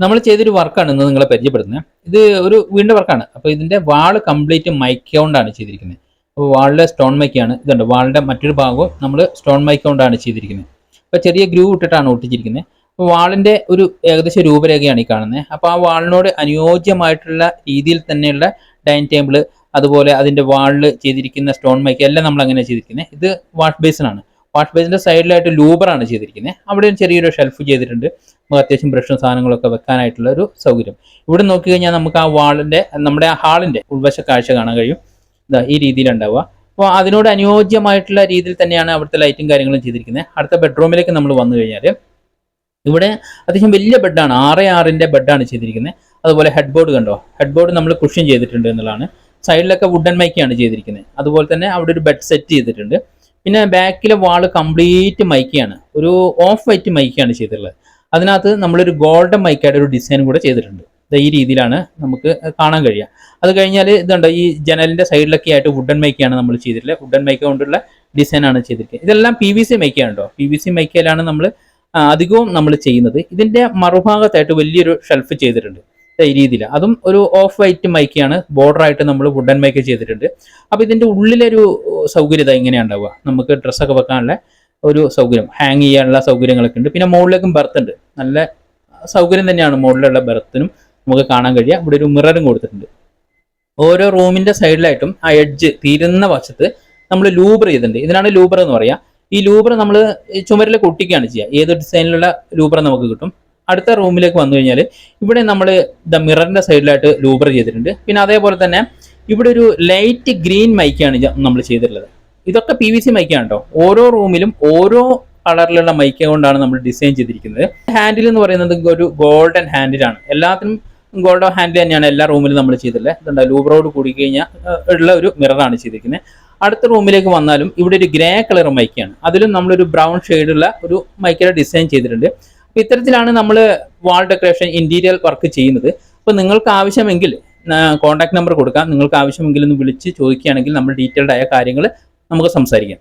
നമ്മൾ ചെയ്തൊരു വർക്കാണ് ഇന്ന് നിങ്ങളെ പരിചയപ്പെടുത്തുന്നത്. ഇത് ഒരു വീടിന്റെ വർക്കാണ്. അപ്പോൾ ഇതിന്റെ വാള് കംപ്ലീറ്റ് മൈക്ക കൊണ്ടാണ് ചെയ്തിരിക്കുന്നത്. അപ്പോൾ വാളിലെ സ്റ്റോൺ മൈക്കയാണ്. ഇതുണ്ട്, വാളിന്റെ മറ്റൊരു ഭാഗവും നമ്മൾ സ്റ്റോൺ മൈക്ക കൊണ്ടാണ് ചെയ്തിരിക്കുന്നത്. അപ്പോൾ ചെറിയ ഗ്രൂ ഇട്ടിട്ടാണ് ഒട്ടിച്ചിരിക്കുന്നത്. അപ്പോൾ വാളിന്റെ ഒരു ഏകദേശം രൂപരേഖയാണ് ഈ കാണുന്നത്. അപ്പോൾ ആ വാളിനോട് അനുയോജ്യമായിട്ടുള്ള രീതിയിൽ തന്നെയുള്ള ഡൈനിങ് ടേബിൾ, അതുപോലെ അതിന്റെ വാളിൽ ചെയ്തിരിക്കുന്ന സ്റ്റോൺ മൈക്ക എല്ലാം നമ്മൾ അങ്ങനെ ചെയ്തിരിക്കുന്നത്. ഇത് വാഷ് ബേസിനാണ്. വാഷ് ബേസിന്റെ സൈഡിലായിട്ട് ലൂബറാണ് ചെയ്തിരിക്കുന്നത്. അവിടെ ചെറിയൊരു ഷെൽഫ് ചെയ്തിട്ടുണ്ട്. നമുക്ക് അത്യാവശ്യം ബ്രഷും സാധനങ്ങളൊക്കെ വെക്കാനായിട്ടുള്ള ഒരു സൗകര്യം. ഇവിടെ നോക്കി കഴിഞ്ഞാൽ നമുക്ക് ആ വാളിന്റെ, നമ്മുടെ ആ ഹാളിന്റെ ഉൾവശ കാഴ്ച കാണാൻ കഴിയും. ഇതാ ഈ രീതിയിലുണ്ടാവുക. അപ്പോൾ അതിനോട് അനുയോജ്യമായിട്ടുള്ള രീതിയിൽ തന്നെയാണ് അവിടുത്തെ ലൈറ്റും കാര്യങ്ങളും ചെയ്തിരിക്കുന്നത്. അടുത്ത ബെഡ്റൂമിലേക്ക് നമ്മൾ വന്നു കഴിഞ്ഞാൽ ഇവിടെ അത്യാവശ്യം വലിയ ബെഡാണ്, 6x6 ബെഡാണ് ചെയ്തിരിക്കുന്നത്. അതുപോലെ ഹെഡ് ബോർഡ് കണ്ടോ, ഹെഡ് ബോർഡ് നമ്മൾ കുഷ്യൻ ചെയ്തിട്ടുണ്ട് എന്നുള്ളതാണ്. സൈഡിലൊക്കെ വുഡൻ മൈക്കയാണ് ചെയ്തിരിക്കുന്നത്. അതുപോലെ തന്നെ അവിടെ ഒരു ബെഡ് സെറ്റ് ചെയ്തിട്ടുണ്ട്. പിന്നെ ബാക്കിലെ വാള് കംപ്ലീറ്റ് മൈക്കയാണ്, ഒരു ഓഫ് വൈറ്റ് മൈക്കയാണ് ചെയ്തിട്ടുള്ളത്. അതിനകത്ത് നമ്മളൊരു ഗോൾഡൻ മൈക്കയുടെ ഒരു ഡിസൈൻ കൂടെ ചെയ്തിട്ടുണ്ട്. ഈ രീതിയിലാണ് നമുക്ക് കാണാൻ കഴിയുക. അത് കഴിഞ്ഞാൽ ഇതുണ്ട്, ഈ ജനലിന്റെ സൈഡിലൊക്കെ ആയിട്ട് വുഡൻ മൈക്കയാണ് നമ്മൾ ചെയ്തിട്ടുള്ളത്. വുഡൻ മൈക്ക കൊണ്ടുള്ള ഡിസൈനാണ് ചെയ്തിരിക്കുന്നത്. ഇതെല്ലാം PVC മൈക്കയാണ് കേട്ടോ. PVC മൈക്കയിലാണ് നമ്മൾ അധികവും നമ്മൾ ചെയ്യുന്നത്. ഇതിന്റെ മറുഭാഗത്തായിട്ട് വലിയൊരു ഷെൽഫ് ചെയ്തിട്ടുണ്ട് ഈ രീതിയിൽ. അതും ഒരു ഓഫ് വൈറ്റ് മൈക്കയാണ്, ബോർഡർ ആയിട്ട് നമ്മൾ വുഡൻ മൈക്ക ചെയ്തിട്ടുണ്ട്. അപ്പൊ ഇതിന്റെ ഉള്ളിലൊരു സൗകര്യത എങ്ങനെയാണ് ഉണ്ടാവുക, നമുക്ക് ഡ്രസ്സൊക്കെ വെക്കാനുള്ള ഒരു സൗകര്യം, ഹാങ് ചെയ്യാനുള്ള സൗകര്യങ്ങളൊക്കെ ഉണ്ട്. പിന്നെ മുകളിലേക്കും ബെർത്ത് ഉണ്ട്. നല്ല സൗകര്യം തന്നെയാണ് മുകളിലുള്ള ബെർത്തിനും നമുക്ക് കാണാൻ കഴിയുക. ഇവിടെ ഒരു മിററും കൊടുത്തിട്ടുണ്ട്. ഓരോ റൂമിന്റെ സൈഡിലായിട്ടും ആ എഡ്ജ് തീരുന്ന വശത്ത് നമ്മൾ ലൂബർ ചെയ്തിട്ടുണ്ട്. ഇതിനാണ് ലൂബർ എന്ന് പറയാം. ഈ ലൂബർ നമ്മൾ ചുമരിലേക്ക് ഒട്ടിക്കുകയാണ് ചെയ്യുക. ഏത് ഡിസൈനിലുള്ള ലൂബർ നമുക്ക് കിട്ടും. അടുത്ത റൂമിലേക്ക് വന്നു കഴിഞ്ഞാൽ ഇവിടെ നമ്മൾ മിററിന്റെ സൈഡിലായിട്ട് ലൂബർ ചെയ്തിട്ടുണ്ട്. പിന്നെ അതേപോലെ തന്നെ ഇവിടെ ഒരു ലൈറ്റ് ഗ്രീൻ മൈക്കാണ് നമ്മൾ ചെയ്തിട്ടുള്ളത്. ഇതൊക്കെ PVC മൈക്കാണ് കേട്ടോ. ഓരോ റൂമിലും ഓരോ കളറിലുള്ള മൈക്ക കൊണ്ടാണ് നമ്മൾ ഡിസൈൻ ചെയ്തിരിക്കുന്നത്. ഹാൻഡിൽ എന്ന് പറയുന്നത് ഒരു ഗോൾഡൻ ഹാൻഡിലാണ്. എല്ലാത്തിനും ഗോൾഡൻ ഹാൻഡിൽ തന്നെയാണ് എല്ലാ റൂമിലും നമ്മൾ ചെയ്തിട്ടുള്ളത്. ഇതുണ്ട്, ലൂബറോട് കൂടി കഴിഞ്ഞാൽ ഉള്ള ഒരു മിററാണ് ചെയ്തിരിക്കുന്നത്. അടുത്ത റൂമിലേക്ക് വന്നാലും ഇവിടെ ഒരു ഗ്രേ കളർ മൈക്കയാണ്. അതിലും നമ്മളൊരു ബ്രൗൺ ഷെയ്ഡുള്ള ഒരു മൈക്കയുടെ ഡിസൈൻ ചെയ്തിട്ടുണ്ട്. അപ്പോൾ ഇത്തരത്തിലാണ് നമ്മൾ വാൾ ഡെക്കറേഷൻ ഇന്റീരിയർ വർക്ക് ചെയ്യുന്നത്. അപ്പോൾ നിങ്ങൾക്ക് ആവശ്യമെങ്കിൽ കോൺടാക്ട് നമ്പർ കൊടുക്കാം. നിങ്ങൾക്ക് ആവശ്യമെങ്കിൽ ഒന്ന് വിളിച്ച് ചോദിക്കുകയാണെങ്കിൽ നമ്മൾ ഡീറ്റെയിൽഡ് ആയ കാര്യങ്ങൾ നമുക്ക് സംസാരിക്കാം.